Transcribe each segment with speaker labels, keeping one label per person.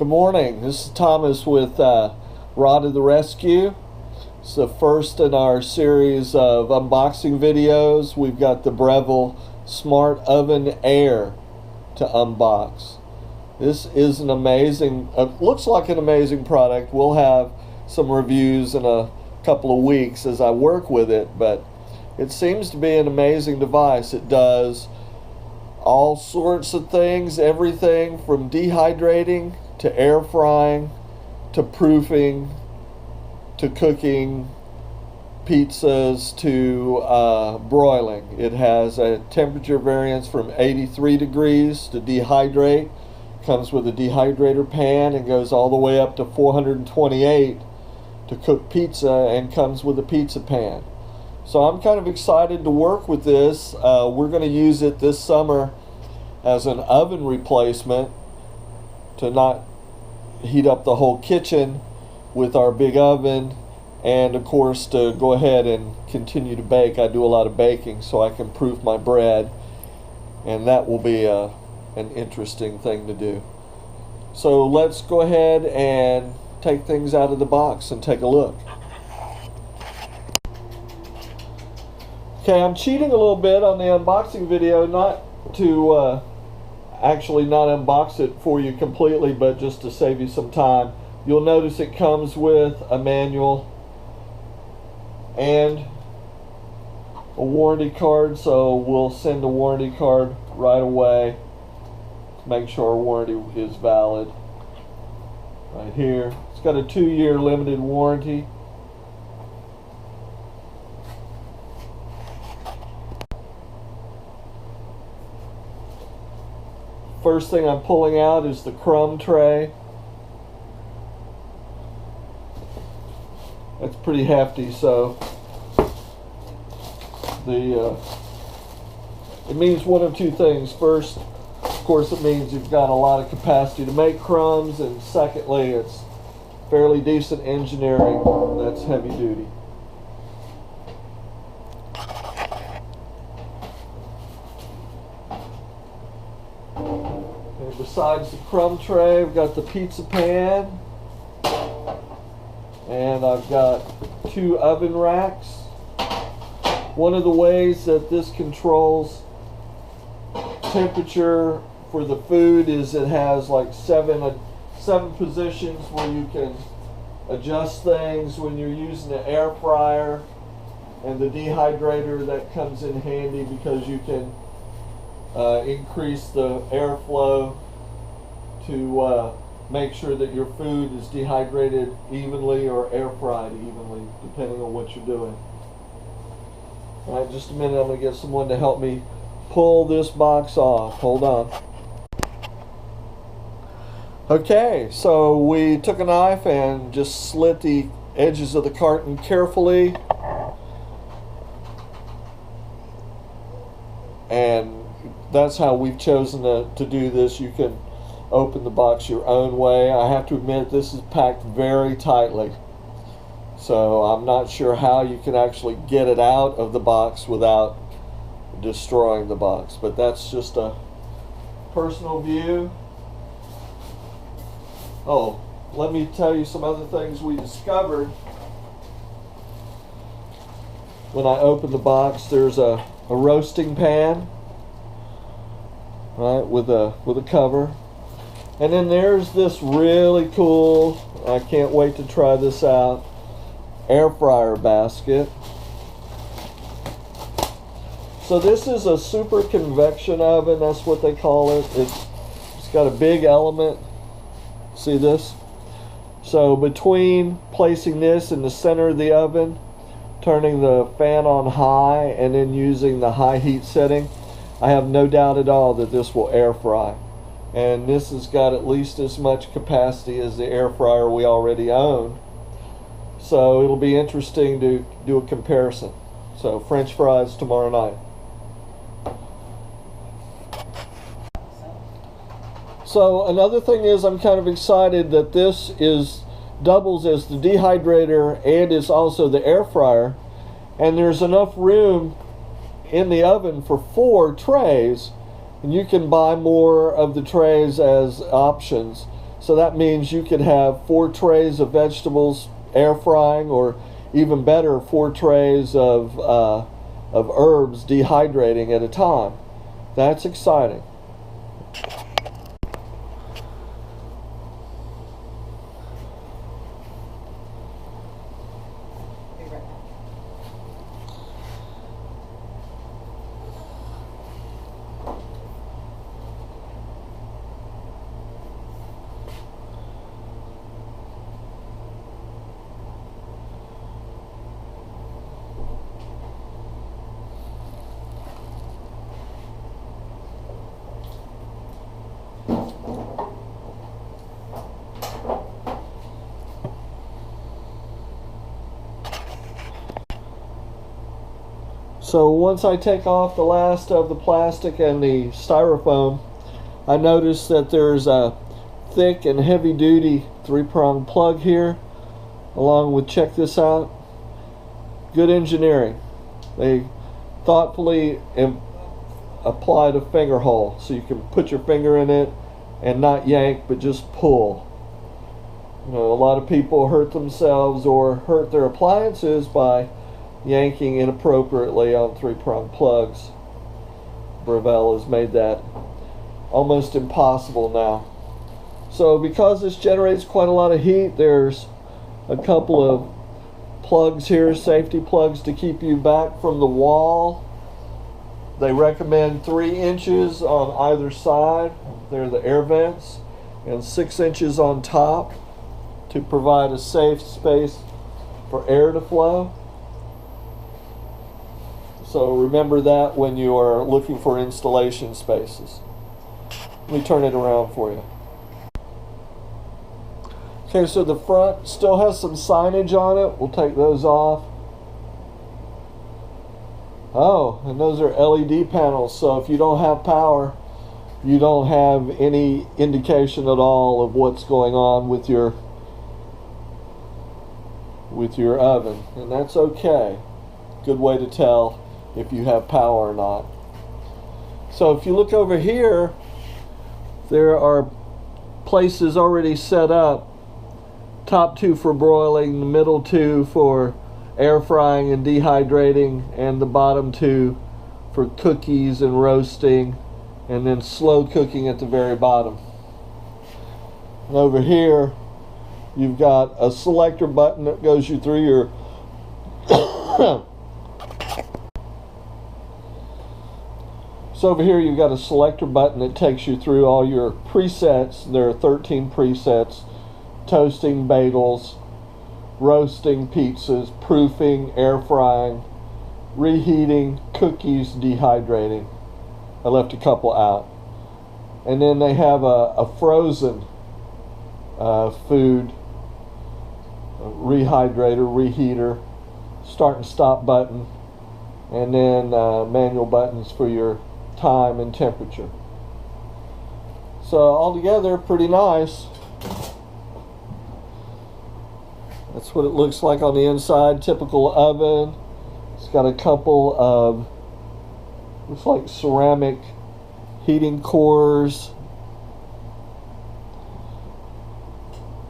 Speaker 1: Good morning. This is Thomas with Rod of the Rescue. It's the first in our series of unboxing videos. We've got the Breville Smart Oven Air to unbox. This is an amazing, looks like an amazing product. We'll have some reviews in a couple of weeks as I work with it, but it seems to be an amazing device. It does all sorts of things, everything from dehydrating to air frying to proofing to cooking pizzas to broiling. It has a temperature variance from 83 degrees to dehydrate. Comes with a dehydrator pan and goes all the way up to 428 to cook pizza, and comes with a pizza pan. So I'm kind of excited to work with this. We're going to use it this summer as an oven replacement to not heat up the whole kitchen with our big oven, and of course to go ahead and continue to bake. I do a lot of baking so I can proof my bread, and that will be an interesting thing to do. So let's go ahead and take things out of the box and take a look. Okay, I'm cheating a little bit on the unboxing video, not to actually not unbox it for you completely, but just to save you some time. You'll notice it comes with a manual and a warranty card, so we'll send a warranty card right away to make sure our warranty is valid. Right here. It's got a 2-year limited warranty. First thing I'm pulling out is the crumb tray. That's pretty hefty, so it means one of two things. First, of course, it means you've got a lot of capacity to make crumbs, and secondly, it's fairly decent engineering that's heavy duty. Besides the crumb tray, I've got the pizza pan, and I've got 2 oven racks. One of the ways that this controls temperature for the food is it has like seven positions where you can adjust things when you're using the air fryer, and the dehydrator that comes in handy because you can increase the airflow to make sure that your food is dehydrated evenly or air fried evenly, depending on what you're doing. All right, just a minute, I'm going to get someone to help me pull this box off. Hold on. Okay, so we took a knife and just slit the edges of the carton carefully, and that's how we've chosen to do this. You can open the box your own way. I have to admit, this is packed very tightly, so I'm not sure how you can actually get it out of the box without destroying the box, but that's just a personal view. Oh, let me tell you some other things we discovered when I opened the box. There's a roasting pan, right, with a cover. And then there's this really cool, I can't wait to try this out, air fryer basket. So this is a super convection oven, that's what they call it. It's got a big element. See this? So between placing this in the center of the oven, turning the fan on high, and then using the high heat setting, I have no doubt at all that this will air fry. And this has got at least as much capacity as the air fryer we already own. So it'll be interesting to do a comparison. So French fries tomorrow night. So another thing is, I'm kind of excited that this doubles as the dehydrator and is also the air fryer, and there's enough room in the oven for 4 trays, and you can buy more of the trays as options. So that means you could have 4 trays of vegetables air frying, or even better, 4 trays of herbs dehydrating at a time. That's exciting. So once I take off the last of the plastic and the styrofoam, I notice that there's a thick and heavy duty 3-prong plug here, along with, check this out, good engineering. They thoughtfully applied a finger hole so you can put your finger in it and not yank but just pull. You know, a lot of people hurt themselves or hurt their appliances by yanking inappropriately on 3-prong plugs. Breville has made that almost impossible now. So because this generates quite a lot of heat, there's a couple of plugs here, safety plugs, to keep you back from the wall. They recommend 3 inches on either side. They're the air vents, and 6 inches on top to provide a safe space for air to flow. So remember that when you are looking for installation spaces. Let me turn it around for you. Okay, so the front still has some signage on it. We'll take those off. Oh, and those are LED panels, so if you don't have power, you don't have any indication at all of what's going on with your oven, and that's okay. Good way to tell if you have power or not. So if you look over here, there are places already set up. Top 2 for broiling, the middle 2 for air frying and dehydrating, and the bottom 2 for cookies and roasting, and then slow cooking at the very bottom. And over here you've got a selector button that goes you through your So over here you've got a selector button that takes you through all your presets. There are 13 presets: toasting bagels, roasting pizzas, proofing, air frying, reheating, cookies, dehydrating. I left a couple out. And then they have a frozen food rehydrator, reheater, start and stop button, and then manual buttons for your time and temperature. So altogether, pretty nice. That's what it looks like on the inside. Typical oven. It's got a couple of, looks like ceramic heating cores.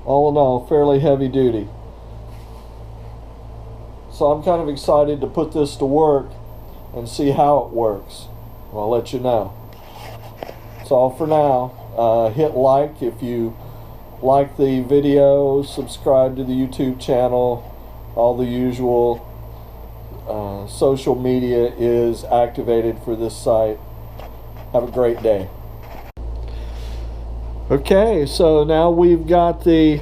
Speaker 1: All in all, fairly heavy duty. So I'm kind of excited to put this to work and see how it works. I'll let you know. That's all for now. Hit like if you like the video, subscribe to the YouTube channel, all the usual. Social media is activated for this site. Have a great day. Okay, so now we've got the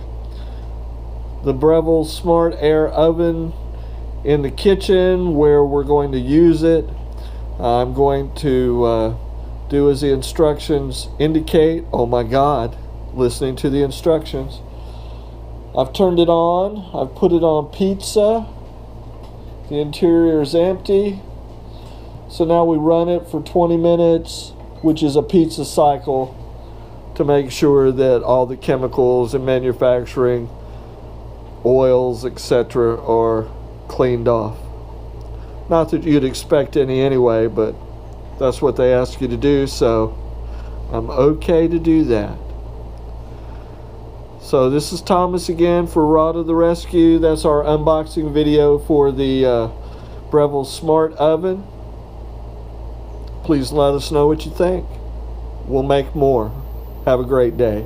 Speaker 1: Breville Smart Air Oven in the kitchen where we're going to use it. I'm going to do as the instructions indicate. Oh my God, listening to the instructions. I've turned it on. I've put it on pizza. The interior is empty. So now we run it for 20 minutes, which is a pizza cycle, to make sure that all the chemicals and manufacturing oils, etc., are cleaned off. Not that you'd expect any anyway, but that's what they ask you to do, so I'm okay to do that. So this is Thomas again for Rod of the Rescue. That's our unboxing video for the Breville Smart Oven. Please let us know what you think. We'll make more. Have a great day.